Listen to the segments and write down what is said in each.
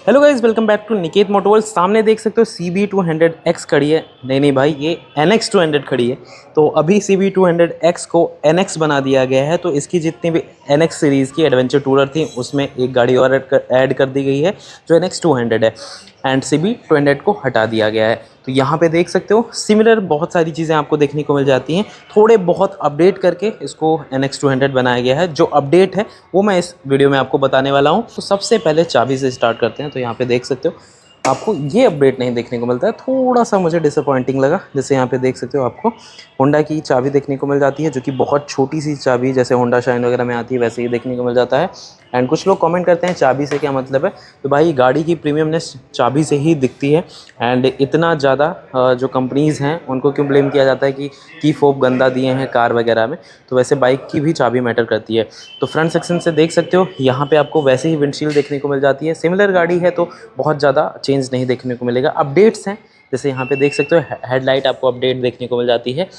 Hello guys, welcome back to Niket Motoworld. सामने देख सकते हो CB200X खड़ी है। नहीं भाई, ये NX200 खड़ी है। तो अभी CB200X को NX बना दिया गया है। तो इसकी जितनी भी NX सीरीज़ की एडवेंचर टूरर थी उसमें एक गाड़ी और ऐड कर दी गई है जो NX200 है, एंड CB200 को हटा दिया गया है। तो यहाँ पे देख सकते हो सिमिलर बहुत सारी चीज़ें आपको देखने को मिल जाती हैं। थोड़े बहुत अपडेट करके इसको NX200 बनाया गया है। जो अपडेट है वो मैं इस वीडियो में आपको बताने वाला हूँ। तो सबसे पहले चाबी से स्टार्ट करते हैं। तो यहाँ पे देख सकते हो आपको ये अपडेट नहीं देखने को मिलता है, थोड़ा सा मुझे डिसअपॉइंटिंग लगा। जैसे यहाँ पे देख सकते हो आपको होंडा की चाबी देखने को मिल जाती है, जो कि बहुत छोटी सी चाबी जैसे होंडा शाइन वगैरह में आती है वैसे ही देखने को मिल जाता है। एंड कुछ लोग कमेंट करते हैं चाबी से क्या मतलब है। तो भाई, गाड़ी की प्रीमियमनेस चाबी से ही दिखती है। एंड इतना ज़्यादा जो कंपनीज़ हैं उनको क्यों ब्लेम किया जाता है कि की फोब गंदा दिए हैं कार वगैरह में, तो वैसे बाइक की भी चाबी मैटर करती है। तो फ्रंट सेक्शन से देख सकते हो यहाँ पे आपको वैसे ही विंडशील्ड देखने को मिल जाती है। सिमिलर गाड़ी है तो बहुत ज़्यादा चेंज नहीं देखने को मिलेगा। अपडेट्स हैं, जैसे यहाँ पे देख सकते हो हेडलाइट आपको अपडेट देखने को मिल जाती है।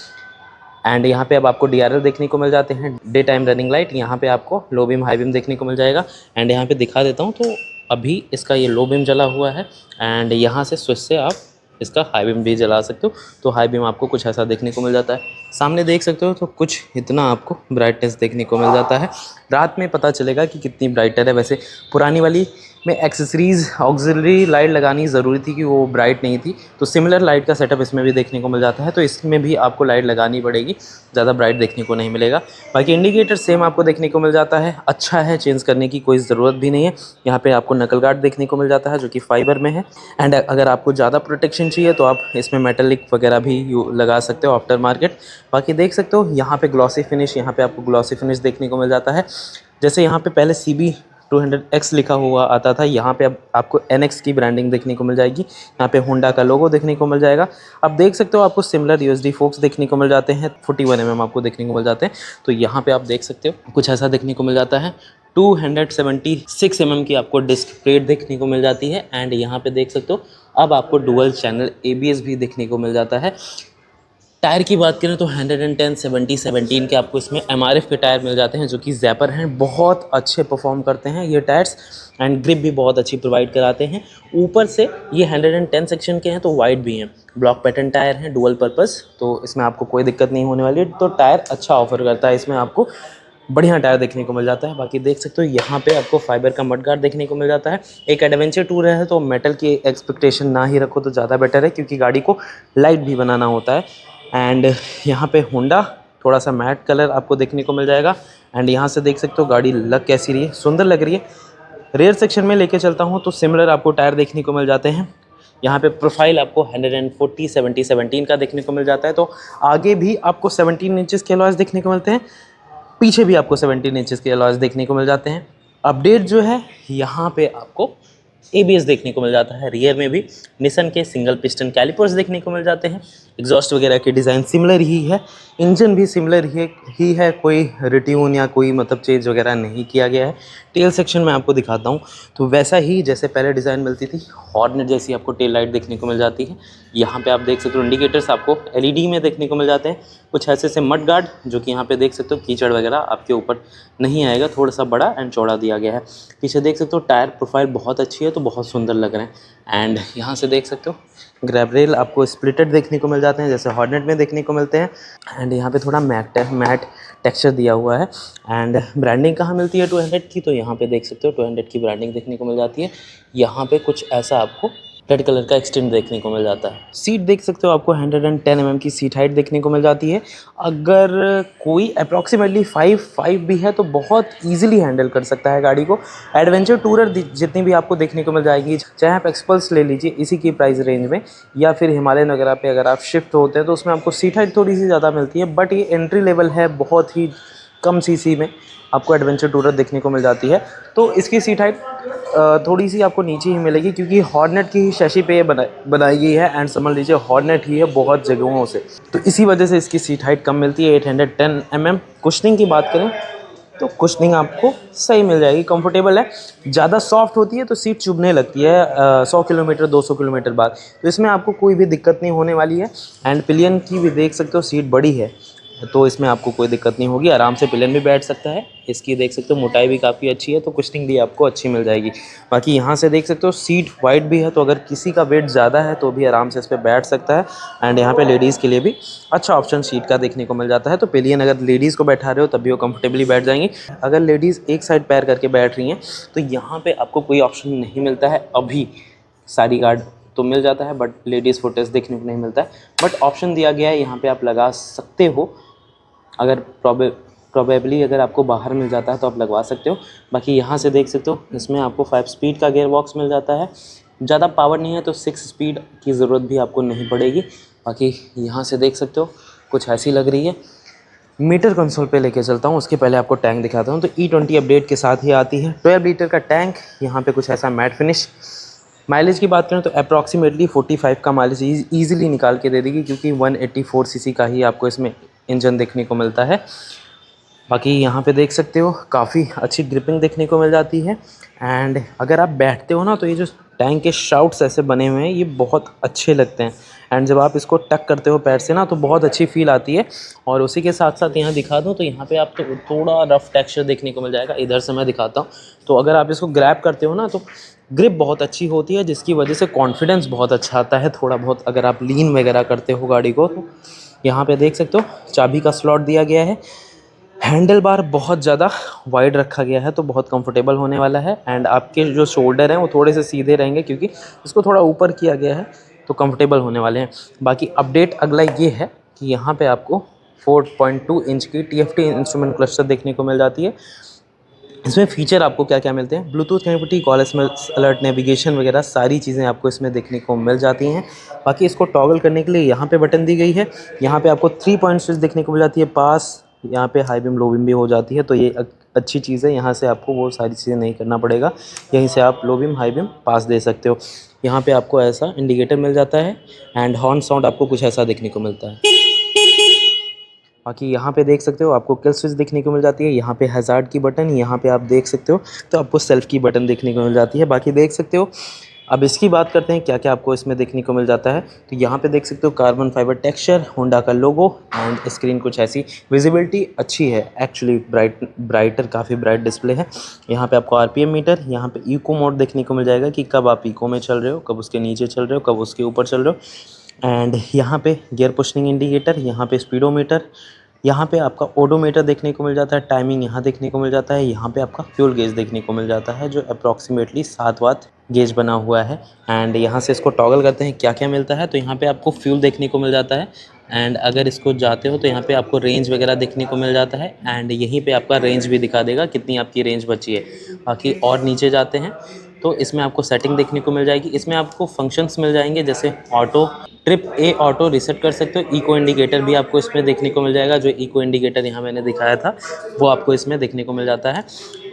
एंड यहाँ पे अब आपको DRL देखने को मिल जाते हैं, डे टाइम रनिंग लाइट। यहाँ पे आपको लो बीम हाई बीम देखने को मिल जाएगा। एंड यहाँ पे दिखा देता हूँ, तो अभी इसका ये लो बीम जला हुआ है। एंड यहाँ से स्विच से आप इसका हाई बीम भी जला सकते हो। तो हाई बीम आपको कुछ ऐसा देखने को मिल जाता है। सामने देख सकते हो तो कुछ इतना आपको ब्राइटनेस देखने को मिल जाता है। रात में पता चलेगा कि कितनी ब्राइटर है। वैसे पुरानी वाली में एक्सेसरीज़ ऑक्सिलरी लाइट लगानी ज़रूरी थी कि वो ब्राइट नहीं थी। तो सिमिलर लाइट का सेटअप इसमें भी देखने को मिल जाता है। तो इसमें भी आपको लाइट लगानी पड़ेगी, ज़्यादा ब्राइट देखने को नहीं मिलेगा। बाकी इंडिकेटर सेम आपको देखने को मिल जाता है, अच्छा है, चेंज करने की कोई ज़रूरत भी नहीं है। यहाँ पे आपको नकल गार्ड देखने को मिल जाता है जो कि फाइबर में है। एंड अगर आपको ज़्यादा प्रोटेक्शन चाहिए तो आप इसमें मेटेलिक वगैरह भी लगा सकते हो आफ्टर मार्केट। बाकी देख सकते हो यहाँ पे ग्लॉसी फिनिश, यहाँ पे आपको ग्लॉसी फिनिश देखने को मिल जाता है। जैसे यहाँ पे पहले CB200X लिखा हुआ आता था, यहाँ पे अब आपको NX की ब्रांडिंग देखने को मिल जाएगी। यहाँ पे होंडा का लोगो देखने को मिल जाएगा। अब देख सकते हो आपको सिमिलर USD फोक्स देखने को मिल जाते हैं, 41 mm आपको देखने को मिल जाते हैं। तो यहाँ पे आप देख सकते हो कुछ ऐसा देखने को मिल जाता है। 276 mm की आपको डिस्क प्लेट देखने को मिल जाती है। एंड यहाँ पे देख सकते हो अब आपको डुअल चैनल ABS भी देखने को मिल जाता है। टायर की बात करें तो 110 70 17 के आपको इसमें MRF के टायर मिल जाते हैं जो कि ज़ैपर हैं, बहुत अच्छे परफॉर्म करते हैं ये टायर्स। एंड ग्रिप भी बहुत अच्छी प्रोवाइड कराते हैं। ऊपर से ये 110 सेक्शन के हैं तो वाइड भी हैं, ब्लॉक पैटर्न टायर हैं, डुअल पर्पस, तो इसमें आपको कोई दिक्कत नहीं होने वाली है। तो टायर अच्छा ऑफर करता है, इसमें आपको बढ़िया टायर देखने को मिल जाता है। बाकी देख सकते हो यहाँ पे आपको फाइबर का मड गार्ड देखने को मिल जाता है। एक एडवेंचर टूर है तो मेटल की एक्सपेक्टेशन ना ही रखो तो ज़्यादा बेटर है, क्योंकि गाड़ी को लाइट भी बनाना होता है। एंड यहाँ पे होंडा थोड़ा सा मैट कलर आपको देखने को मिल जाएगा। एंड यहाँ से देख सकते हो गाड़ी लग कैसी रही है, सुंदर लग रही है। रेयर सेक्शन में लेके चलता हूँ तो सिमिलर आपको टायर देखने को मिल जाते हैं। यहाँ पे प्रोफाइल आपको 140 70 17 का देखने को मिल जाता है। तो आगे भी आपको 17 इंचेस के अलॉयज़ देखने को मिलते हैं, पीछे भी आपको 17 इंचेस के अलॉयज़ देखने को मिल जाते हैं। अपडेट जो है यहाँ पे आपको ABS देखने को मिल जाता है। रियर में भी निसन के सिंगल पिस्टन कैलिपर्स देखने को मिल जाते हैं। एग्जॉस्ट वगैरह की डिज़ाइन सिमिलर ही है, इंजन भी सिमिलर ही है, कोई रिट्यून या कोई मतलब चेंज वगैरह नहीं किया गया है। टेल सेक्शन में आपको दिखाता हूँ तो वैसा ही जैसे पहले डिज़ाइन मिलती थी, हॉर्नेट जैसी आपको टेल लाइट देखने को मिल जाती है। यहाँ पे आप देख सकते हो इंडिकेटर्स आपको LED में देखने को मिल जाते हैं। कुछ ऐसे से मड गार्ड जो कि यहाँ पे देख सकते हो कीचड़ वगैरह आपके ऊपर नहीं आएगा, थोड़ा सा बड़ा एंड चौड़ा दिया गया है। पीछे देख सकते हो टायर प्रोफाइल बहुत अच्छी है, तो बहुत सुंदर लग रहे हैं। एंड यहाँ से देख सकते हो ग्रैब रेल आपको स्प्लिटेड देखने को मिल जाते हैं जैसे हॉर्नेट में देखने को मिलते हैं। एंड यहाँ पे थोड़ा मैट टेक्सचर दिया हुआ है। एंड ब्रांडिंग कहाँ मिलती है 200 की, तो यहाँ पे देख सकते हो 200 की ब्रांडिंग देखने को मिल जाती है। यहाँ पे कुछ ऐसा आपको रेड कलर का एक्सटेंड देखने को मिल जाता है। सीट देख सकते हो आपको 110 mm की सीट हाइट देखने को मिल जाती है। अगर कोई अप्रॉक्सीमेटली 5'5" भी है तो बहुत ईजिली हैंडल कर सकता है गाड़ी को। एडवेंचर टूरर जितनी भी आपको देखने को मिल जाएगी, चाहे आप एक्सपल्स ले लीजिए इसी की प्राइस रेंज में, या फिर हिमालयन वगैरह पे अगर आप शिफ्ट होते हैं तो उसमें आपको सीट हाइट थोड़ी सी ज़्यादा मिलती है। बट ये एंट्री लेवल है, बहुत ही कम CC में आपको एडवेंचर टूरर देखने को मिल जाती है। तो इसकी सीट हाइट थोड़ी सी आपको नीचे ही मिलेगी, क्योंकि हॉर्नेट की ही शैशी पे ये बनाई गई है। एंड समझ लीजिए हॉर्नेट ही है बहुत जगहों से, तो इसी वजह से इसकी सीट हाइट कम मिलती है 810 mm। कुशनिंग की बात करें तो कुशनिंग आपको सही मिल जाएगी, कंफर्टेबल है। ज़्यादा सॉफ्ट होती है तो सीट चुभने लगती है 100 किलोमीटर 200 किलोमीटर बाद, तो इसमें आपको कोई भी दिक्कत नहीं होने वाली है। एंड पिलियन की भी देख सकते हो सीट बड़ी है, तो इसमें आपको कोई दिक्कत नहीं होगी, आराम से पिलियन भी बैठ सकता है। इसकी देख सकते हो मोटाई भी काफ़ी अच्छी है, तो कुशनिंग भी आपको अच्छी मिल जाएगी। बाकी यहाँ से देख सकते हो सीट वाइड भी है, तो अगर किसी का वेट ज़्यादा है तो भी आराम से इस पर बैठ सकता है। एंड यहाँ पे लेडीज़ के लिए भी अच्छा ऑप्शन सीट का देखने को मिल जाता है। तो पिलियन अगर लेडीज़ को बैठा रहे हो तब भी वो कंफर्टेबली बैठ जाएंगी। अगर लेडीज़ एक साइड पैर करके बैठ रही हैं तो यहाँ पर आपको कोई ऑप्शन नहीं मिलता है अभी। सारी गार्ड तो मिल जाता है बट लेडीज़ फुटेज देखने को नहीं मिलता है, बट ऑप्शन दिया गया है यहाँ पे आप लगा सकते हो। अगर प्रोबेबली अगर आपको बाहर मिल जाता है तो आप लगवा सकते हो। बाकी यहाँ से देख सकते हो इसमें आपको 5 स्पीड का गियर बॉक्स मिल जाता है। ज़्यादा पावर नहीं है तो 6 स्पीड की ज़रूरत भी आपको नहीं पड़ेगी। बाकी यहाँ से देख सकते हो कुछ ऐसी लग रही है। मीटर कंसोल पे लेके चलता हूँ, उसके पहले आपको टैंक दिखाता हूँ। तो E20 अपडेट के साथ ही आती है 12 लीटर का टैंक। यहाँ पे कुछ ऐसा मैट फिनिश। माइलेज की बात करें तो अप्रॉक्सीमेटली 45 का माइलेज ईजिली निकाल के दे देगी, क्योंकि 184 सीसी का ही आपको इसमें इंजन देखने को मिलता है। बाकी यहाँ पे देख सकते हो काफ़ी अच्छी ग्रिपिंग देखने को मिल जाती है। एंड अगर आप बैठते हो ना तो ये जो टैंक के शाउट्स ऐसे बने हुए हैं ये बहुत अच्छे लगते हैं। एंड जब आप इसको टक करते हो पैर से ना तो बहुत अच्छी फील आती है। और उसी के साथ साथ यहाँ दिखा दूँ तो यहाँ पे आप तो थोड़ा रफ टेक्सचर देखने को मिल जाएगा। इधर से मैं दिखाता हूँ, तो अगर आप इसको ग्रैब करते हो ना तो ग्रिप बहुत अच्छी होती है, जिसकी वजह से कॉन्फिडेंस बहुत अच्छा आता है थोड़ा बहुत अगर आप लीन वगैरह करते हो गाड़ी को। तो यहाँ पे देख सकते हो चाबी का स्लॉट दिया गया है। हैंडल बार बहुत ज़्यादा वाइड रखा गया है तो बहुत कंफर्टेबल होने वाला है। एंड आपके जो शोल्डर हैं वो थोड़े से सीधे रहेंगे, क्योंकि इसको थोड़ा ऊपर किया गया है तो कंफर्टेबल होने वाले हैं। बाकी अपडेट अगला ये है कि यहाँ पे आपको 4.2 इंच की TFT इंस्ट्रूमेंट क्लस्टर देखने को मिल जाती है। इसमें फ़ीचर आपको क्या क्या मिलते हैं, Bluetooth connectivity, call SMS alert, navigation वगैरह सारी चीज़ें आपको इसमें देखने को मिल जाती हैं। बाकी इसको टॉगल करने के लिए यहाँ पे बटन दी गई है। यहाँ पे आपको 3 पॉइंट स्विच देखने को मिल जाती है पास, यहाँ पे हाई बीम लो बीम भी हो जाती है, तो ये अच्छी चीज़ है। यहाँ से आपको वो सारी चीज़ें नहीं करना पड़ेगा, यहीं से आप लो बीम हाई बीम पास दे सकते हो। यहाँ पे आपको ऐसा इंडिकेटर मिल जाता है। एंड हॉर्न साउंड आपको कुछ ऐसा देखने को मिलता है। बाकी यहाँ पे देख सकते हो आपको किल स्विच देखने को मिल जाती है। यहाँ पे हैज़ार्ड की बटन, यहाँ पे आप देख सकते हो तो आपको सेल्फ की बटन देखने को मिल जाती है। बाकी देख सकते हो। अब इसकी बात करते हैं क्या क्या आपको इसमें देखने को मिल जाता है। तो यहाँ पे देख सकते हो कार्बन फाइबर टेक्सचर, होंडा का लोगो एंड स्क्रीन कुछ ऐसी। विजिबिलिटी अच्छी है एक्चुअली, ब्राइटर काफ़ी ब्राइट डिस्प्ले है। यहाँ पे आपको RPM मीटर, यहाँ पे इको मोड देखने को मिल जाएगा कि कब आप इको में चल रहे हो, कब उसके नीचे चल रहे हो, कब उसके ऊपर चल रहे हो। एंड यहाँ पे गियर पुशनिंग इंडिकेटर, यहाँ पे स्पीडोमीटर, यहाँ पे आपका ओडोमीटर देखने को मिल जाता है, टाइमिंग यहाँ देखने को मिल जाता है। यहाँ पे आपका फ्यूल गेज देखने को मिल जाता है जो अप्रॉक्सीमेटली 7 वाट गेज बना हुआ है। एंड यहाँ से इसको टॉगल करते हैं क्या क्या मिलता है। तो यहाँ पे आपको फ्यूल देखने को मिल जाता है। एंड अगर इसको जाते हो तो यहाँ पे आपको रेंज वगैरह देखने को मिल जाता है। एंड यहीं पे आपका रेंज भी दिखा देगा कितनी आपकी रेंज बची है। बाकी और नीचे जाते हैं तो इसमें आपको सेटिंग देखने को मिल जाएगी। इसमें आपको फंक्शंस मिल जाएंगे जैसे ऑटो, ट्रिप ए ऑटो रीसेट कर सकते हो। इको इंडिकेटर भी आपको इसमें देखने को मिल जाएगा। जो इको इंडिकेटर यहाँ मैंने दिखाया था वो आपको इसमें देखने को मिल जाता है।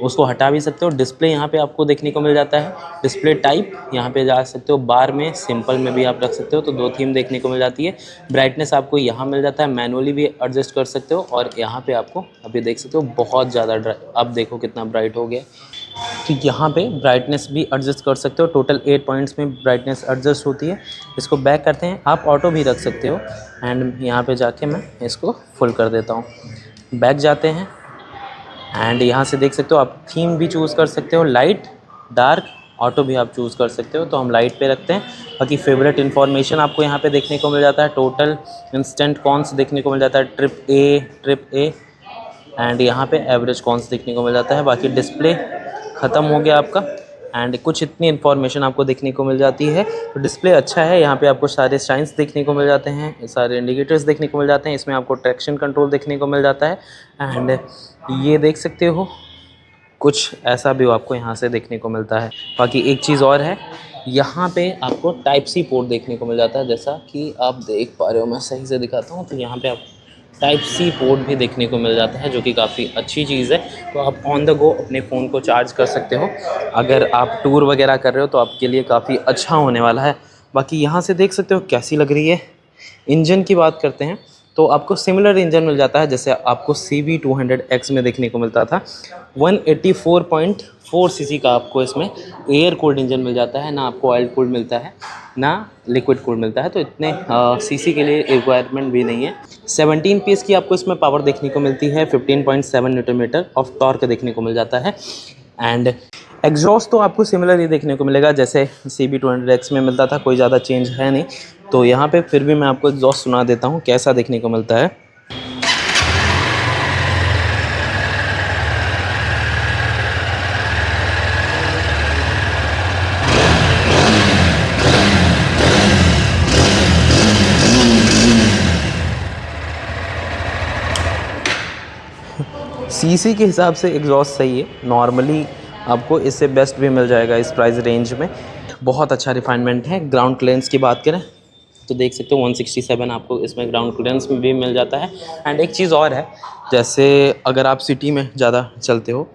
उसको हटा भी सकते हो। डिस्प्ले यहाँ पे आपको देखने को मिल जाता है। डिस्प्ले टाइप यहाँ पे जा सकते हो, बार में, सिंपल में भी आप रख सकते हो, तो 2 थीम देखने को मिल जाती है। ब्राइटनेस आपको यहाँ मिल जाता है, मैनुअली भी एडजस्ट कर सकते हो। और यहाँ पे आपको अभी देख सकते हो बहुत ज़्यादा अब देखो कितना ब्राइट हो गया। तो यहाँ पे ब्राइटनेस भी एडजस्ट कर सकते हो। टोटल 8 पॉइंट्स में ब्राइटनेस एडजस्ट होती है। इसको बैक करते हैं, आप ऑटो भी रख सकते हो। एंड यहाँ पे जाके मैं इसको फुल कर देता हूँ। बैक जाते हैं एंड यहाँ से देख सकते हो आप थीम भी चूज़ कर सकते हो, लाइट, डार्क, ऑटो भी आप चूज़ कर सकते हो। तो हम लाइट पे रखते हैं। बाकी फेवरेट इन्फॉर्मेशन आपको यहाँ पे देखने को मिल जाता है। टोटल इंस्टेंट कॉन्स देखने को मिल जाता है, ट्रिप ए एंड यहाँ पे एवरेज कॉन्स देखने को मिल जाता है। बाकी डिस्प्ले ख़त्म हो गया आपका। एंड कुछ इतनी इन्फॉर्मेशन आपको देखने को मिल जाती है। तो डिस्प्ले अच्छा है। यहाँ पे आपको सारे साइंस देखने को मिल जाते हैं, सारे इंडिकेटर्स देखने को मिल जाते हैं। इसमें आपको ट्रैक्शन कंट्रोल देखने को मिल जाता है। एंड ये देख सकते हो कुछ ऐसा भी आपको यहाँ से देखने को मिलता है। बाकी एक चीज़ और है, यहाँ पे आपको टाइप सी पोर्ट देखने को मिल जाता है। जैसा कि आप देख पा रहे हो, मैं सही से दिखाता हूँ। तो यहाँ पे आप टाइप सी पोर्ट भी देखने को मिल जाता है, जो कि काफ़ी अच्छी चीज़ है। तो आप ऑन द गो अपने फ़ोन को चार्ज कर सकते हो। अगर आप टूर वगैरह कर रहे हो तो आपके लिए काफ़ी अच्छा होने वाला है। बाकी यहाँ से देख सकते हो कैसी लग रही है। इंजन की बात करते हैं तो आपको सिमिलर इंजन मिल जाता है जैसे आपको CB200X में देखने को मिलता था। 184.4 सीसी का आपको इसमें एयर कूल्ड इंजन मिल जाता है, ना आपको ऑयल कूल्ड मिलता है ना लिक्विड कूल्ड मिलता है, तो इतने सीसी के लिए रिक्वायरमेंट भी नहीं है। 17 पीएस की आपको इसमें पावर देखने को मिलती है, 15.7 न्यूटन मीटर ऑफ टॉर्क देखने को मिल जाता है। एंड एग्जॉस्ट तो आपको सिमिलर ही देखने को मिलेगा जैसे CB200X में मिलता था, कोई ज़्यादा चेंज है नहीं। तो यहाँ पे फिर भी मैं आपको एग्जॉस्ट सुना देता हूँ कैसा देखने को मिलता है। सीसी के हिसाब से एग्जॉस्ट सही है, नॉर्मली आपको इससे बेस्ट भी मिल जाएगा इस प्राइस रेंज में। बहुत अच्छा रिफाइनमेंट है। ग्राउंड क्लियरेंस की बात करें तो देख सकते हो 167 आपको इसमें ग्राउंड क्लियरेंस में भी मिल जाता है। एंड एक चीज़ और है, जैसे अगर आप सिटी में ज़्यादा चलते हो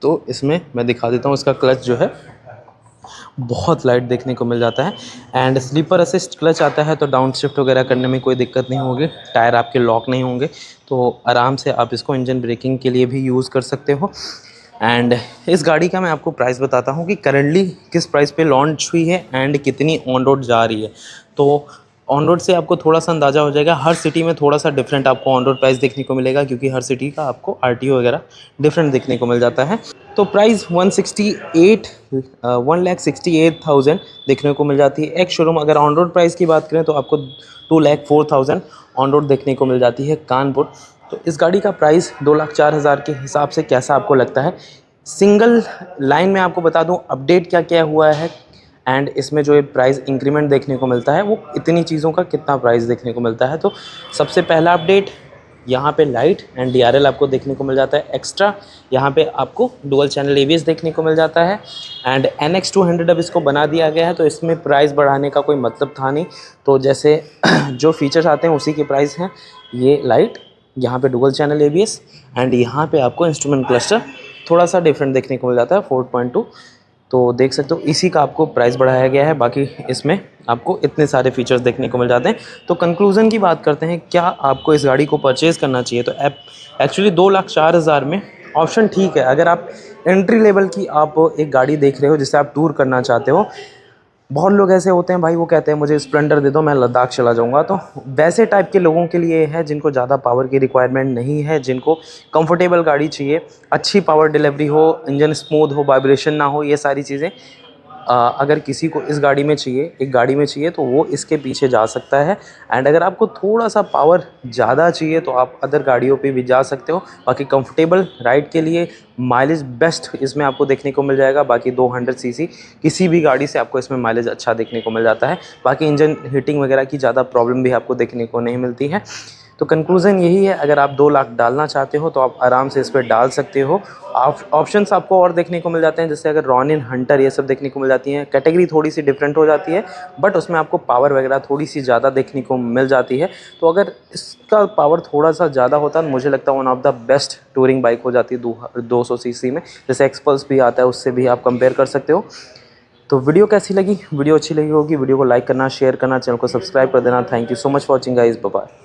तो इसमें मैं दिखा देता हूँ, इसका क्लच जो है बहुत लाइट देखने को मिल जाता है। एंड स्लीपर असिस्ट क्लच आता है तो डाउन शिफ्ट वगैरह करने में कोई दिक्कत नहीं होगी, टायर आपके लॉक नहीं होंगे, तो आराम से आप इसको इंजन ब्रेकिंग के लिए भी यूज़ कर सकते हो। एंड इस गाड़ी का मैं आपको प्राइस बताता हूँ कि करंटली किस प्राइस पे लॉन्च हुई है एंड कितनी ऑन रोड जा रही है। तो ऑन रोड से आपको थोड़ा सा अंदाज़ा हो जाएगा, हर सिटी में थोड़ा सा डिफरेंट आपको ऑन रोड प्राइस देखने को मिलेगा क्योंकि हर सिटी का आपको RTO वगैरह डिफरेंट देखने को मिल जाता है। तो प्राइस 1,68,000 देखने को मिल जाती है एक शोरूम। अगर ऑन रोड प्राइस की बात करें तो आपको 2,04,000 ऑन रोड देखने को मिल जाती है कानपुर। तो इस गाड़ी का प्राइस 2,04,000 के हिसाब से कैसा आपको लगता है? सिंगल लाइन में आपको बता दूं अपडेट क्या क्या हुआ है एंड इसमें जो प्राइस इंक्रीमेंट देखने को मिलता है वो इतनी चीज़ों का कितना प्राइस देखने को मिलता है। तो सबसे पहला अपडेट, यहाँ पे लाइट एंड DRL आपको देखने को मिल जाता है एक्स्ट्रा। यहाँ पे आपको डुअल चैनल ABS देखने को मिल जाता है। एंड NX200 अब इसको बना दिया गया है तो इसमें प्राइस बढ़ाने का कोई मतलब था नहीं, तो जैसे जो फीचर्स आते हैं उसी के प्राइस हैं। ये लाइट, यहाँ पे डुअल चैनल ABS एंड यहाँ पे आपको इंस्ट्रूमेंट क्लस्टर थोड़ा सा डिफरेंट देखने को मिल जाता है 4.2। तो देख सकते हो इसी का आपको प्राइस बढ़ाया गया है, बाकी इसमें आपको इतने सारे फीचर्स देखने को मिल जाते हैं। तो कंक्लूज़न की बात करते हैं, क्या आपको इस गाड़ी को परचेज़ करना चाहिए? तो एक्चुअली 2,04,000 में ऑप्शन ठीक है। अगर आप एंट्री लेवल की आप एक गाड़ी देख रहे हो जिससे आप टूर करना चाहते हो, बहुत लोग ऐसे होते हैं भाई वो कहते हैं मुझे स्प्लेंडर दे दो मैं लद्दाख चला जाऊंगा, तो वैसे टाइप के लोगों के लिए है जिनको ज़्यादा पावर की रिक्वायरमेंट नहीं है, जिनको कंफर्टेबल गाड़ी चाहिए, अच्छी पावर डिलीवरी हो, इंजन स्मूथ हो, वाइब्रेशन ना हो, ये सारी चीज़ें अगर किसी को इस गाड़ी में चाहिए, एक गाड़ी में चाहिए, तो वो इसके पीछे जा सकता है। एंड अगर आपको थोड़ा सा पावर ज़्यादा चाहिए तो आप अदर गाड़ियों पे भी जा सकते हो। बाकी कंफर्टेबल राइड के लिए माइलेज बेस्ट इसमें आपको देखने को मिल जाएगा। बाकी 200 सीसी किसी भी गाड़ी से आपको इसमें माइलेज अच्छा देखने को मिल जाता है। बाकी इंजन हीटिंग वगैरह की ज़्यादा प्रॉब्लम भी आपको देखने को नहीं मिलती है। तो कंक्लूज़न यही है, अगर आप 2 लाख डालना चाहते हो तो आप आराम से इस पर डाल सकते हो। ऑप्शंस आपको और देखने को मिल जाते हैं, जैसे अगर रॉनिन, हंटर ये सब देखने को मिल जाती हैं। कैटेगरी थोड़ी सी डिफरेंट हो जाती है बट उसमें आपको पावर वगैरह थोड़ी सी ज़्यादा देखने को मिल जाती है। तो अगर इसका पावर थोड़ा सा ज़्यादा होता है मुझे लगता है one of the best touring bike हो जाती है 200 सीसी में। जैसे एक्सपल्स भी आता है उससे भी आप कंपेयर कर सकते हो। तो वीडियो कैसी लगी? वीडियो अच्छी लगी होगी वीडियो को लाइक करना, शेयर करना, चैनल को सब्सक्राइब कर देना। Thank you so much for watching guys, bye bye.